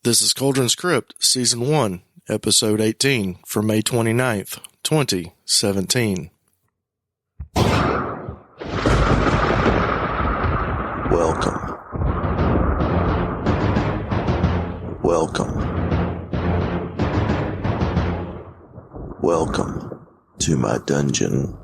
This is Kuldrin's Krypt, Season 1, Episode 18, for May 29th, 2017. Welcome. Welcome to my dungeon.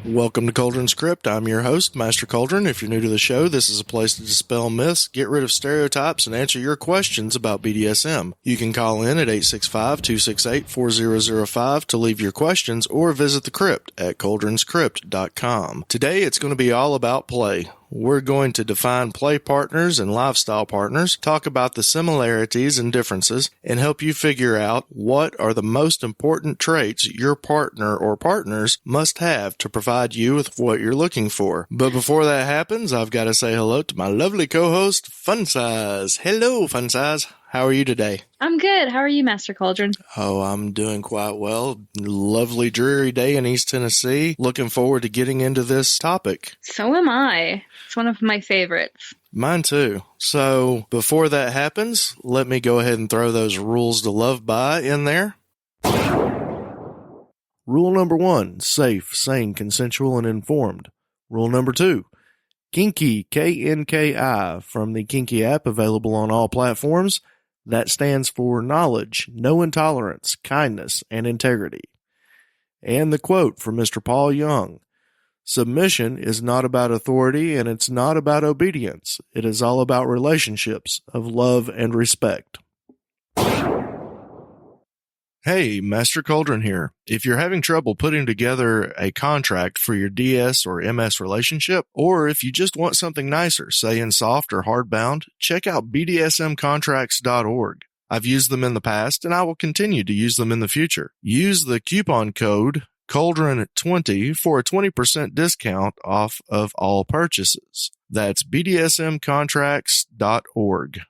Welcome to Kuldrin's Krypt. I'm your host, Master Kuldrin. If you're new to the show, this is a place to dispel myths, get rid of stereotypes, and answer your questions about BDSM. You can call in at 865-268-4005 to leave your questions or visit the Krypt at kuldrinskrypt.com. Today, it's going to be all about play. We're going to define play partners and lifestyle partners, talk about the similarities and differences, and help you figure out what are the most important traits your partner or partners must have to provide you with what you're looking for. But before that happens, I've got to say hello to my lovely co-host, Funsize. Hello, Funsize. How are you today? I'm good. How are you, Master Kuldrin? Oh, I'm doing quite well. Lovely, dreary day in East Tennessee. Looking forward to getting into this topic. So am I. It's one of my favorites. Mine too. So before that happens, let me go ahead and throw those rules to love by in there. Rule number 1, safe, sane, consensual, and informed. Rule number 2, Kinky, K-N-K-I, from the Kinky app available on all platforms. That stands for knowledge, no intolerance, kindness, and integrity. And the quote from Mr. Paul Young, submission is not about authority and it's not about obedience. It is all about relationships of love and respect. Hey, Master Kuldrin here. If you're having trouble putting together a contract for your DS or MS relationship, or if you just want something nicer, say in soft or hardbound, check out BDSMcontracts.org. I've used them in the past, and I will continue to use them in the future. Use the coupon code Kuldrin20 for a 20% discount off of all purchases. That's BDSMcontracts.org.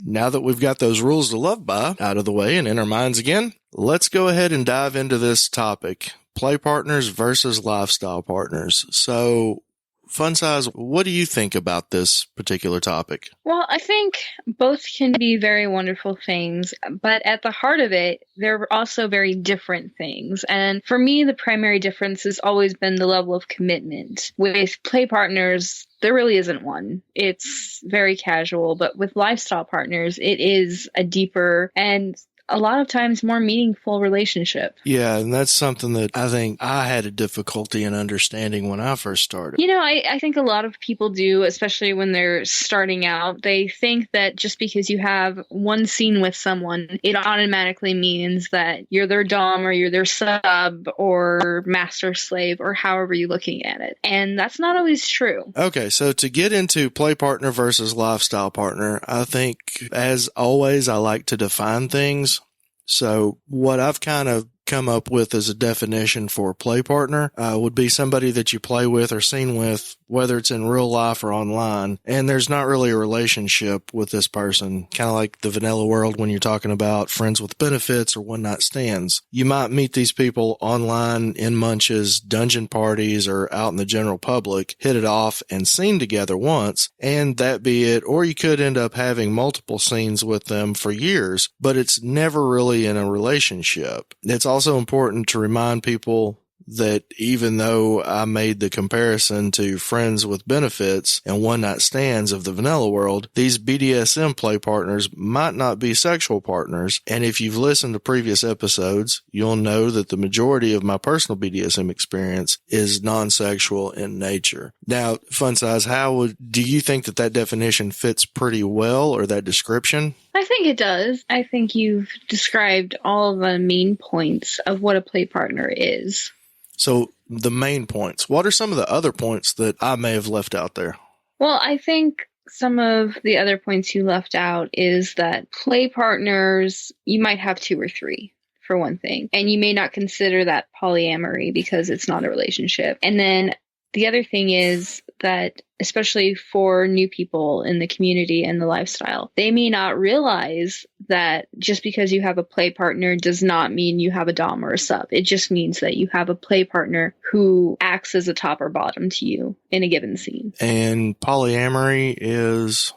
Now that we've got those rules to love by out of the way and in our minds again, let's go ahead and dive into this topic, play partners versus lifestyle partners. So, Funsize, what do you think about this particular topic? Well, I think both can be very wonderful things, but at the heart of it, they're also very different things. And for me, the primary difference has always been the level of commitment. With play partners, there really isn't one. It's very casual, but with lifestyle partners, it is a deeper and a lot of times more meaningful relationship. Yeah, and that's something that I think I had a difficulty in understanding when I first started. You know, I think a lot of people do, especially when they're starting out. They think that just because you have one scene with someone, it automatically means that you're their dom or you're their sub or master slave or however you're looking at it. And that's not always true. Okay, so to get into play partner versus lifestyle partner, I think, as always, I like to define things. So what I've kind of come up with as a definition for play partner would be somebody that you play with or scene with, whether it's in real life or online, and there's not really a relationship with this person, kind of like the vanilla world when you're talking about friends with benefits or one-night stands. You might meet these people online in munches, dungeon parties, or out in the general public, hit it off and scene together once, and that be it, or you could end up having multiple scenes with them for years, but it's never really in a relationship. It's also important to remind people that even though I made the comparison to friends with benefits and one-night stands of the vanilla world, these BDSM play partners might not be sexual partners. And if you've listened to previous episodes, you'll know that the majority of my personal BDSM experience is non-sexual in nature. Now, Funsize, do you think that definition fits pretty well, or that description? I think it does. I think you've described all the main points of what a play partner is. So the main points, what are some of the other points that I may have left out there? Well, I think some of the other points you left out is that play partners, you might have 2 or 3. For one thing, and you may not consider that polyamory because it's not a relationship. And then the other thing is that, especially for new people in the community and the lifestyle, they may not realize that just because you have a play partner does not mean you have a dom or a sub. It just means that you have a play partner who acts as a top or bottom to you in a given scene. And polyamory is?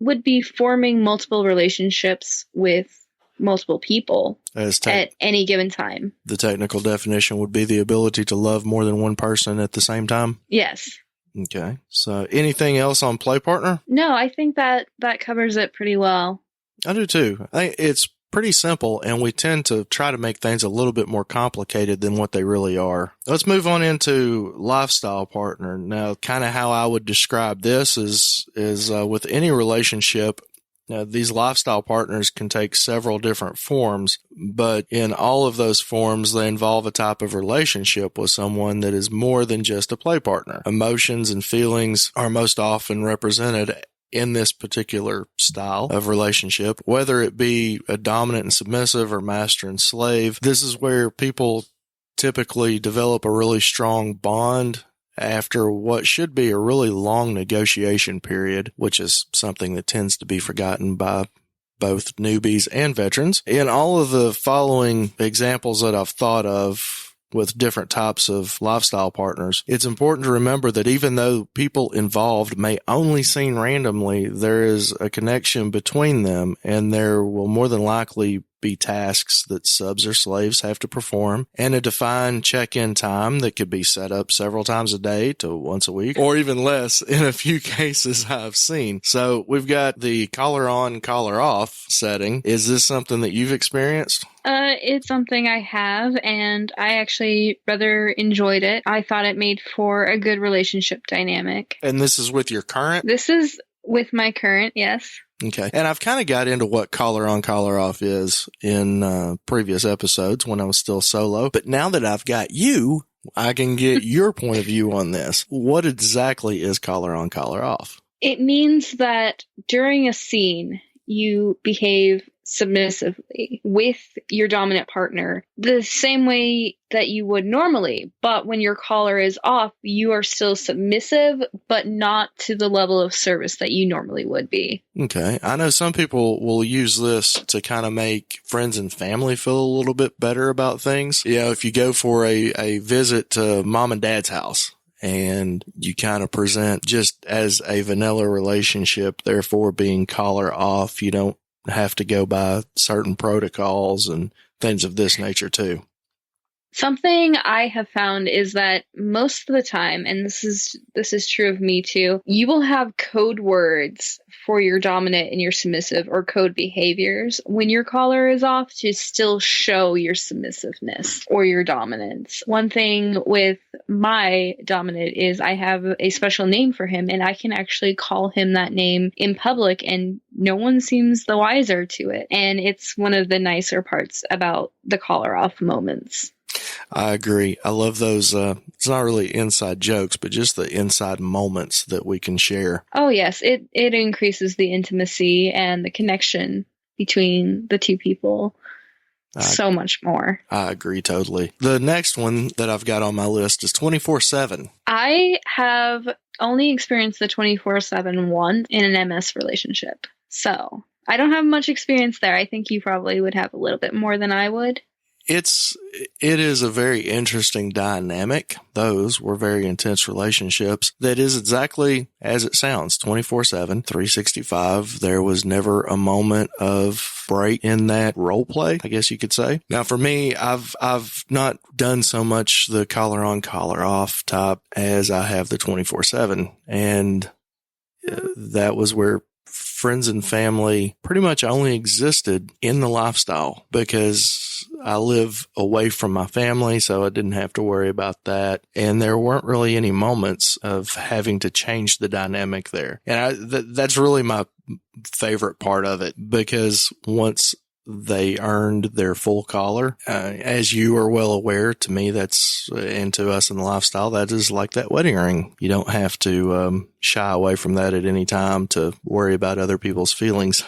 would be forming multiple relationships with multiple people at any given time. The technical definition would be the ability to love more than one person at the same time? Yes. Okay. So anything else on play partner? No, I think that covers it pretty well. I do too. I think it's pretty simple, and we tend to try to make things a little bit more complicated than what they really are. Let's move on into lifestyle partner. Now, kind of how I would describe this is with any relationship. Now, these lifestyle partners can take several different forms, but in all of those forms, they involve a type of relationship with someone that is more than just a play partner. Emotions and feelings are most often represented in this particular style of relationship, whether it be a dominant and submissive or master and slave. This is where people typically develop a really strong bond after what should be a really long negotiation period, which is something that tends to be forgotten by both newbies and veterans. In all of the following examples that I've thought of with different types of lifestyle partners, it's important to remember that even though people involved may only seem randomly, there is a connection between them, and there will more than likely be tasks that subs or slaves have to perform, and a defined check-in time that could be set up several times a day to once a week, or even less in a few cases I've seen. So we've got the collar on, collar off setting. Is this something that you've experienced? It's something I have, and I actually rather enjoyed it. I thought it made for a good relationship dynamic. And this is with your current? This is with my current, yes. Okay. And I've kind of got into what collar on, collar off is in previous episodes when I was still solo. But now that I've got you, I can get your point of view on this. What exactly is collar on, collar off? It means that during a scene, you behave submissively with your dominant partner the same way that you would normally. But when your collar is off, you are still submissive, but not to the level of service that you normally would be. Okay. I know some people will use this to kind of make friends and family feel a little bit better about things. You know, if you go for a visit to mom and dad's house, and you kind of present just as a vanilla relationship, therefore being collar off, you don't have to go by certain protocols and things of this nature too. Something I have found is that most of the time, and this is true of me too, you will have code words for your dominant and your submissive, or code behaviors when your collar is off, to still show your submissiveness or your dominance. One thing with my dominant is I have a special name for him, and I can actually call him that name in public, and no one seems the wiser to it. And it's one of the nicer parts about the collar off moments. I agree. I love those. It's not really inside jokes, but just the inside moments that we can share. Oh, yes. It increases the intimacy and the connection between the two people so much more. I agree totally. The next one that I've got on my list is 24/7. I have only experienced the 24/7 one in an MS relationship. So I don't have much experience there. I think you probably would have a little bit more than I would. It is a very interesting dynamic. Those were very intense relationships. That is exactly as it sounds, 24/7, 365. There was never a moment of break in that role play, I guess you could say. Now for me, I've not done so much the collar on, collar off type as I have the 24/7. And that was where friends and family pretty much only existed in the lifestyle, because I live away from my family, so I didn't have to worry about that. And there weren't really any moments of having to change the dynamic there. And that's really my favorite part of it, because once they earned their full collar, as you are well aware, to me, and to us in the lifestyle, that is like that wedding ring. You don't have to shy away from that at any time to worry about other people's feelings,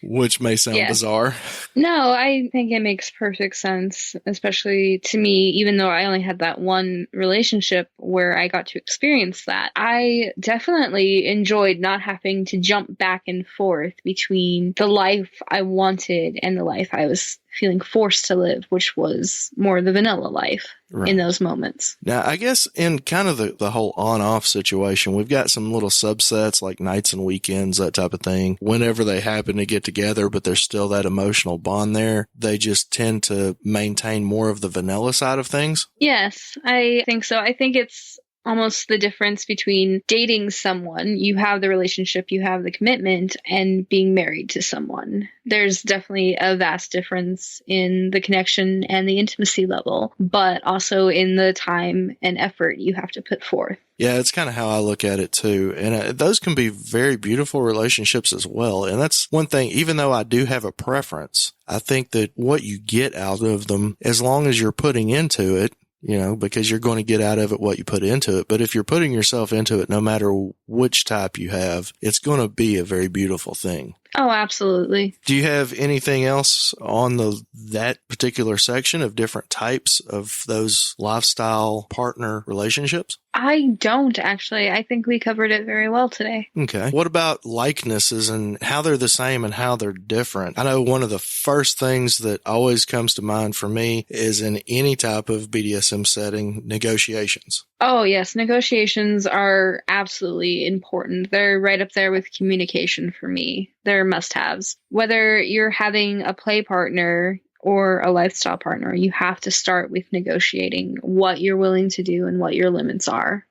which may sound bizarre. No, I think it makes perfect sense, especially to me, even though I only had that one relationship where I got to experience that. I definitely enjoyed not having to jump back and forth between the life I wanted wanted and the life I was feeling forced to live, which was more the vanilla life in those moments. Now, I guess in kind of the whole on-off situation, we've got some little subsets like nights and weekends, that type of thing. Whenever they happen to get together, but there's still that emotional bond there, they just tend to maintain more of the vanilla side of things. Yes, I think so. I think it's almost the difference between dating someone, you have the relationship, you have the commitment, and being married to someone. There's definitely a vast difference in the connection and the intimacy level, but also in the time and effort you have to put forth. Yeah, it's kind of how I look at it too. And those can be very beautiful relationships as well. And that's one thing, even though I do have a preference, I think that what you get out of them, as long as you're putting into it, because you're going to get out of it what you put into it. But if you're putting yourself into it, no matter which type you have, it's going to be a very beautiful thing. Oh, absolutely. Do you have anything else on that particular section of different types of those lifestyle partner relationships? I don't, actually. I think we covered it very well today. Okay. What about likenesses and how they're the same and how they're different? I know one of the first things that always comes to mind for me is in any type of BDSM setting, negotiations. Oh, yes. Negotiations are absolutely important. They're right up there with communication for me. They're must-haves. Whether you're having a play partner or a lifestyle partner, you have to start with negotiating what you're willing to do and what your limits are.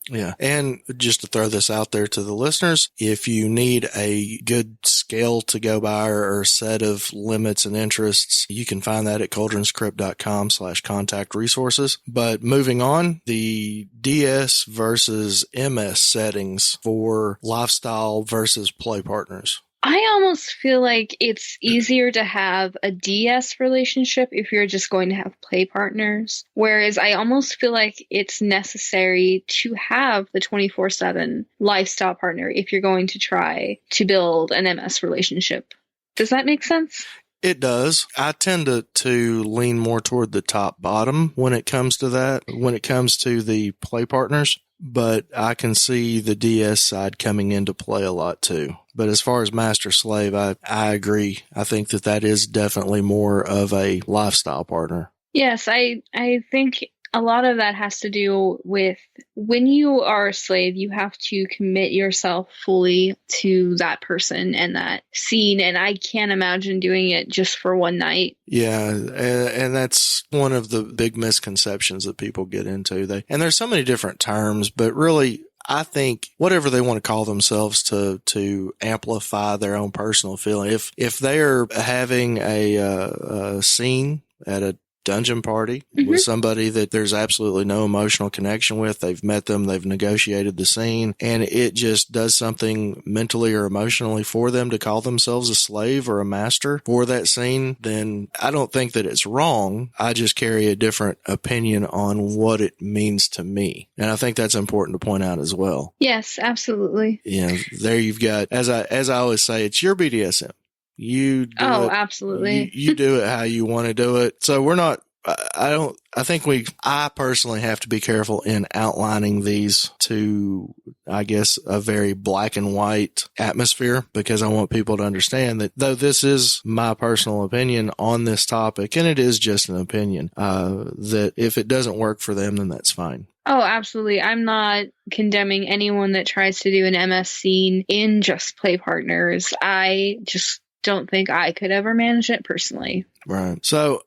Yeah. And just to throw this out there to the listeners, if you need a good scale to go by or set of limits and interests, you can find that at kuldrinscrypt.com/contact resources. But moving on, the DS versus MS settings for lifestyle versus play partners. I almost feel like it's easier to have a DS relationship if you're just going to have play partners, whereas I almost feel like it's necessary to have the 24/7 lifestyle partner if you're going to try to build an MS relationship. Does that make sense? It does. I tend to lean more toward the top bottom when it comes to that, when it comes to the play partners. But I can see the DS side coming into play a lot too. But as far as master slave, I agree. I think that is definitely more of a lifestyle partner. Yes, I think a lot of that has to do with when you are a slave, you have to commit yourself fully to that person and that scene. And I can't imagine doing it just for one night. Yeah. And that's one of the big misconceptions that people get into. And there's so many different terms, but really, I think whatever they want to call themselves to amplify their own personal feeling. If they're having a scene at a dungeon party with somebody that there's absolutely no emotional connection with, they've met them, they've negotiated the scene, and it just does something mentally or emotionally for them to call themselves a slave or a master for that scene, then I don't think that it's wrong. I just carry a different opinion on what it means to me. And I think that's important to point out as well. Yes, absolutely. There you've got, as I always say, it's your BDSM. You do it. Absolutely. You do it how you want to do it. So we're not, I personally have to be careful in outlining these to, I guess, a very black and white atmosphere, because I want people to understand that though this is my personal opinion on this topic, and it is just an opinion, that if it doesn't work for them, then that's fine. Oh, absolutely. I'm not condemning anyone that tries to do an MS scene in just play partners. I just don't think I could ever manage it personally. Right. So,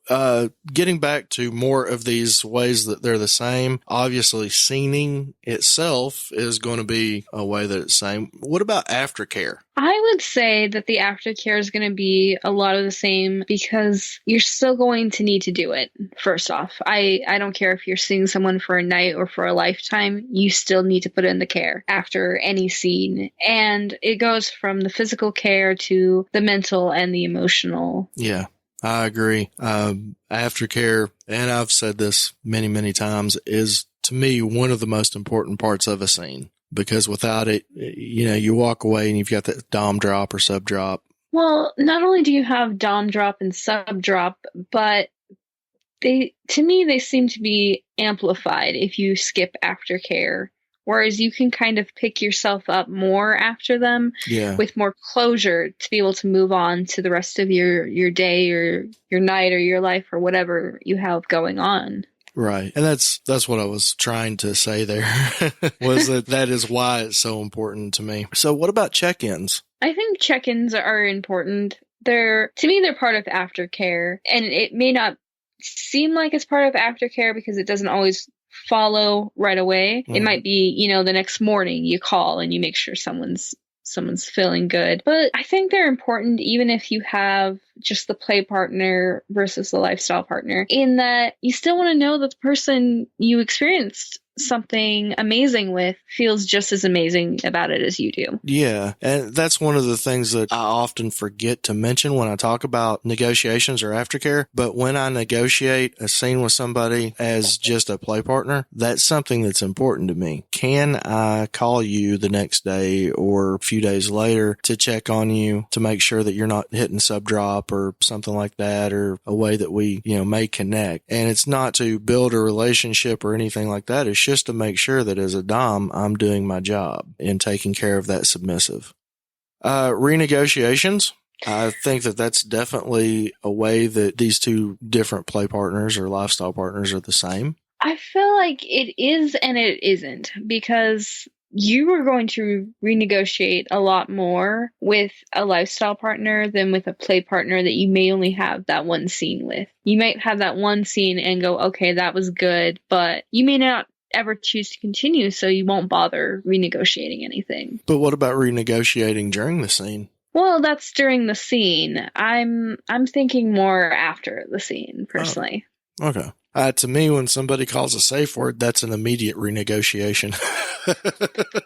getting back to more of these ways that they're the same, obviously scening itself is going to be a way that it's the same. What about aftercare? I would say that the aftercare is going to be a lot of the same because you're still going to need to do it. First off, I don't care if you're seeing someone for a night or for a lifetime, you still need to put in the care after any scene. And it goes from the physical care to the mental and the emotional. Yeah. I agree. Aftercare, and I've said this many, many times, is to me one of the most important parts of a scene, because without it, you walk away and you've got that dom drop or sub drop. Well, not only do you have dom drop and sub drop, but to me, they seem to be amplified if you skip aftercare Whereas you can kind of pick yourself up more after them with more closure to be able to move on to the rest of your day or your night or your life or whatever you have going on. Right. And that's what I was trying to say there was that is why it's so important to me. So what about check-ins? I think check-ins are important. To me, they're part of aftercare, and it may not seem like it's part of aftercare because it doesn't always follow right away. It might be, the next morning you call and you make sure someone's feeling good. But I think they're important even if you have just the play partner versus the lifestyle partner, in that you still want to know that the person you experienced something amazing with feels just as amazing about it as you do. Yeah. And that's one of the things that I often forget to mention when I talk about negotiations or aftercare. But when I negotiate a scene with somebody as just a play partner, that's something that's important to me. Can I call you the next day or a few days later to check on you to make sure that you're not hitting sub drop or something like that, or a way that we, may connect? And it's not to build a relationship or anything like that. It's just to make sure that as a dom, I'm doing my job in taking care of that submissive. Renegotiations. I think that that's definitely a way that these two different play partners or lifestyle partners are the same. I feel like it is and it isn't, because you are going to renegotiate a lot more with a lifestyle partner than with a play partner that you may only have that one scene with. You might have that one scene and go, okay, that was good, but you may not ever choose to continue, so you won't bother renegotiating anything. But what about renegotiating during the scene? Well, that's during the scene. I'm thinking more after the scene, personally. Oh, okay. To me, when somebody calls a safe word, that's an immediate renegotiation.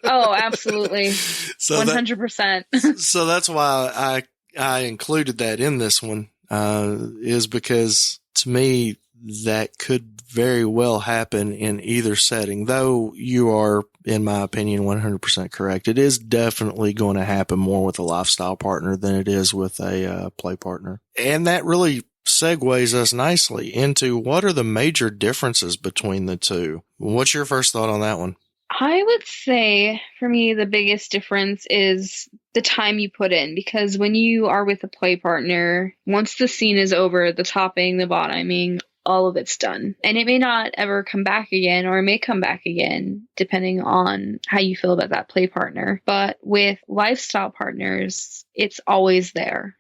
Oh, absolutely. 100%. So that's why I included that in this one, is because to me, that could very well happen in either setting. Though you are, in my opinion, 100% correct. It is definitely going to happen more with a lifestyle partner than it is with a play partner. And that really segues us nicely into what are the major differences between the two. What's your first thought on that one? I would say, for me, the biggest difference is the time you put in, because when you are with a play partner, once the scene is over, the topping, the bottoming, all of it's done. And it may not ever come back again, or it may come back again, depending on how you feel about that play partner. But with lifestyle partners, it's always there.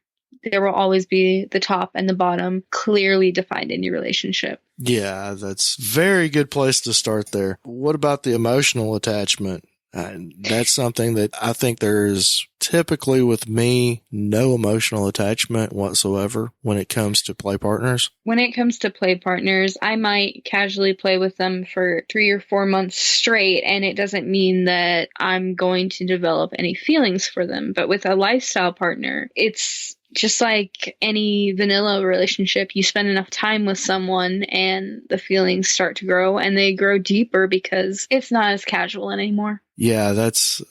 There will always be the top and the bottom clearly defined in your relationship. Yeah, that's a very good place to start there. What about the emotional attachment? That's something that I think there's typically with me, no emotional attachment whatsoever when it comes to play partners. When it comes to play partners, I might casually play with them for 3 or 4 months straight, and it doesn't mean that I'm going to develop any feelings for them. But with a lifestyle partner, it's just like any vanilla relationship. You spend enough time with someone and the feelings start to grow, and they grow deeper because it's not as casual anymore. Yeah, that's,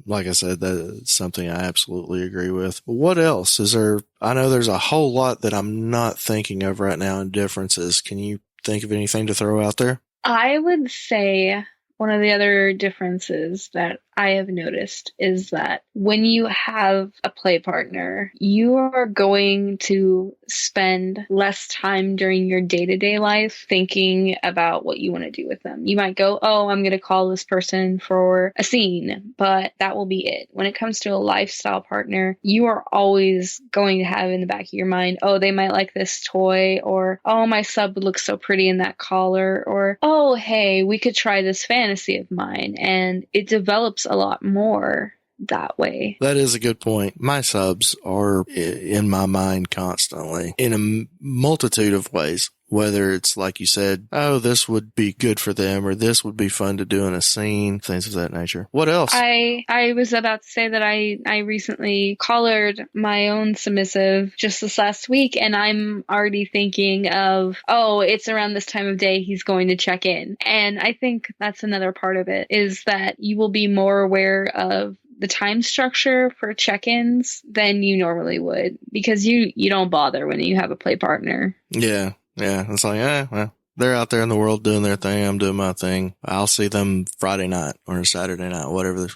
like I said, that's something I absolutely agree with. What else is there? I know there's a whole lot that I'm not thinking of right now in differences. Can you think of anything to throw out there? I would say one of the other differences that I have noticed is that when you have a play partner, you are going to spend less time during your day-to-day life thinking about what you want to do with them. You might go, oh, I'm going to call this person for a scene, but that will be it. When it comes to a lifestyle partner, you are always going to have in the back of your mind, oh, they might like this toy, or, oh, my sub would look so pretty in that collar, or, oh, hey, we could try this fantasy of mine. And it develops a lot more that way. That is a good point. My subs are in my mind constantly in a multitude of ways, whether it's like you said, oh, this would be good for them, or this would be fun to do in a scene, things of that nature. What else? I was about to say that I recently collared my own submissive just this last week, and I'm already thinking of, oh, it's around this time of day he's going to check in. And I think that's another part of it, is that you will be more aware of the time structure for check-ins than you normally would, because you don't bother when you have a play partner. Yeah. It's like, well, they're out there in the world doing their thing. I'm doing my thing. I'll see them Friday night or Saturday night, whatever,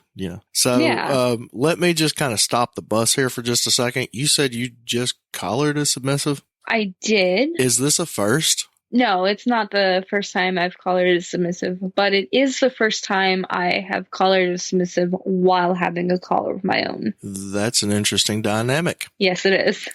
So Yeah. let me just kind of stop the bus here for just a second. You said you just collared a submissive? I did. Is this a first? No, it's not the first time I've collared a submissive, but it is the first time I have collared a submissive while having a collar of my own. That's an interesting dynamic. Yes, it is.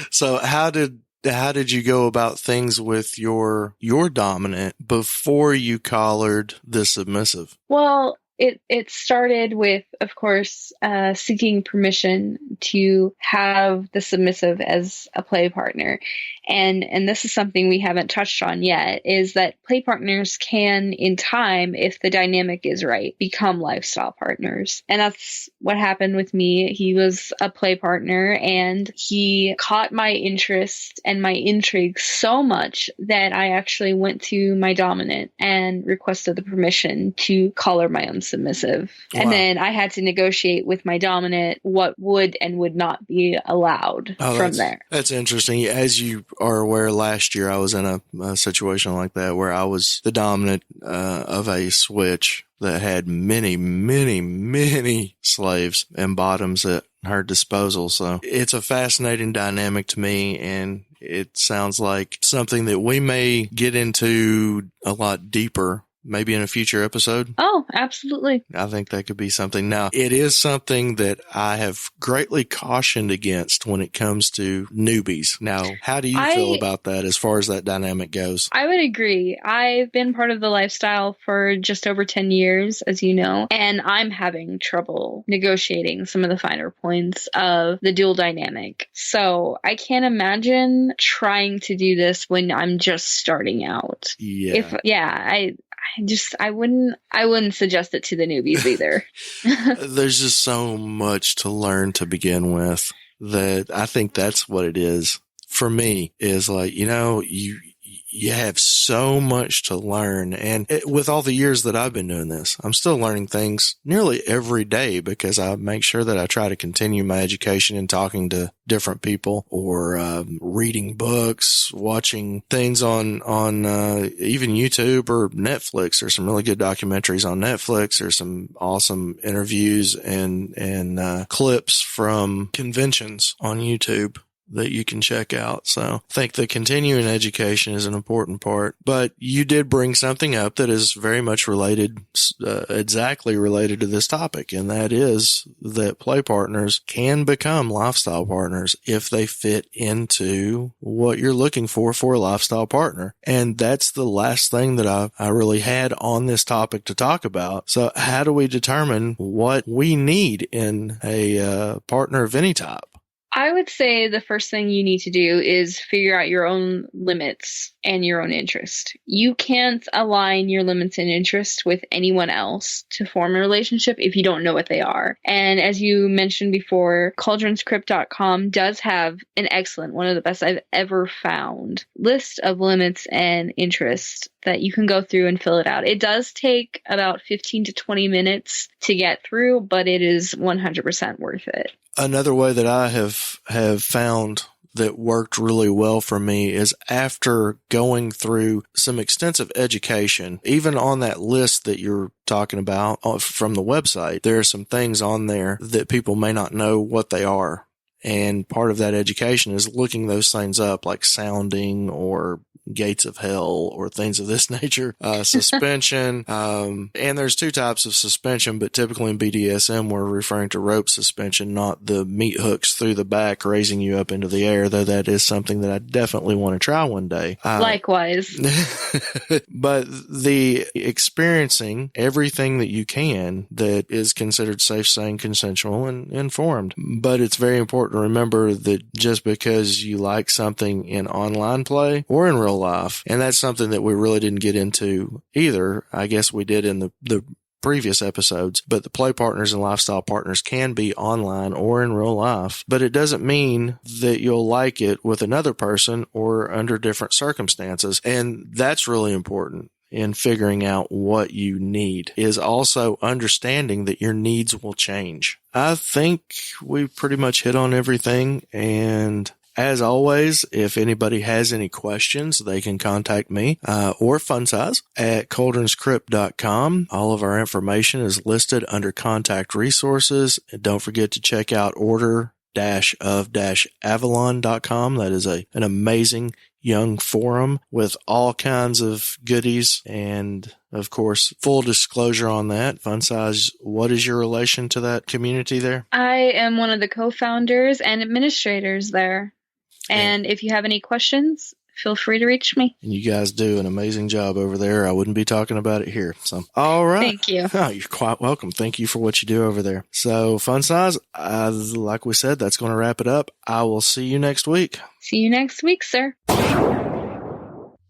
So how did you go about things with your dominant before you collared the submissive? Well, it started with, of course, seeking permission to have the submissive as a play partner. And this is something we haven't touched on yet, is that play partners can, in time, if the dynamic is right, become lifestyle partners. And that's what happened with me. He was a play partner, and he caught my interest and my intrigue so much that I actually went to my dominant and requested the permission to collar my own submissive. Wow. And then I had to negotiate with my dominant what would and would not be allowed from there. That's interesting. As you are aware, last year I was in a situation like that where I was the dominant of a switch that had many, many, many slaves and bottoms at her disposal. So it's a fascinating dynamic to me, and it sounds like something that we may get into a lot deeper, maybe in a future episode. Oh, absolutely. I think that could be something. Now, it is something that I have greatly cautioned against when it comes to newbies. Now, how do you feel about that as far as that dynamic goes? I would agree. I've been part of the lifestyle for just over 10 years, as you know, and I'm having trouble negotiating some of the finer points of the dual dynamic. So I can't imagine trying to do this when I'm just starting out. I wouldn't suggest it to the newbies either. There's just so much to learn to begin with that I think that's what it is for me, is like, you have so much to learn. And with all the years that I've been doing this, I'm still learning things nearly every day, because I make sure that I try to continue my education and talking to different people, or reading books, watching things on even YouTube or Netflix. There's some really good documentaries on Netflix. There's some awesome interviews and clips from conventions on YouTube that you can check out. So I think the continuing education is an important part, but you did bring something up that is very much related, exactly related to this topic. And that is that play partners can become lifestyle partners if they fit into what you're looking for a lifestyle partner. And that's the last thing that I really had on this topic to talk about. So how do we determine what we need in a partner of any type? I would say the first thing you need to do is figure out your own limits and your own interest. You can't align your limits and interest with anyone else to form a relationship if you don't know what they are. And as you mentioned before, kuldrinscrypt.com does have an excellent, one of the best I've ever found, list of limits and interests that you can go through and fill it out. It does take about 15 to 20 minutes to get through, but it is 100% worth it. Another way that I have found that worked really well for me is after going through some extensive education, even on that list that you're talking about from the website, there are some things on there that people may not know what they are. And part of that education is looking those things up, like sounding or gates of hell or things of this nature, suspension. And there's two types of suspension, but typically in BDSM, we're referring to rope suspension, not the meat hooks through the back, raising you up into the air, though that is something that I definitely want to try one day. Likewise. But the experiencing everything that you can that is considered safe, sane, consensual, and informed. But it's very important to remember that just because you like something in online play or in real life, and that's something that we really didn't get into either. I guess we did in the previous episodes, but the play partners and lifestyle partners can be online or in real life, but it doesn't mean that you'll like it with another person or under different circumstances. And that's really important in figuring out what you need, is also understanding that your needs will change. I think we pretty much hit on everything. And As always, if anybody has any questions, they can contact me or Funsize at kuldrinskrypt.com. All of our information is listed under contact resources. And don't forget to check out order-of-avalon.com. That is an amazing young forum with all kinds of goodies. And of course, full disclosure on that, Funsize, what is your relation to that community there? I am one of the co-founders and administrators there. And if you have any questions, feel free to reach me. And you guys do an amazing job over there. I wouldn't be talking about it here. So, all right. Thank you. Oh, you're quite welcome. Thank you for what you do over there. So, Funsize, like we said, that's going to wrap it up. I will see you next week. See you next week, sir.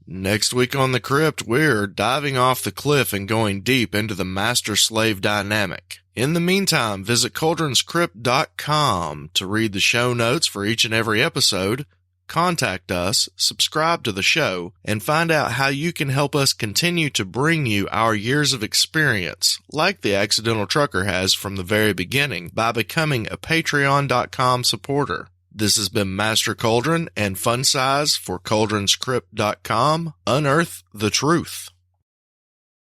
Next week on the Krypt, we're diving off the cliff and going deep into the master-slave dynamic. In the meantime, visit kuldrinskrypt.com to read the show notes for each and every episode, contact us, subscribe to the show, and find out how you can help us continue to bring you our years of experience, like the Accidental Trucker has from the very beginning, by becoming a patreon.com supporter. This has been Master Kuldrin and Funsize for kuldrinskrypt.com. Unearth the truth.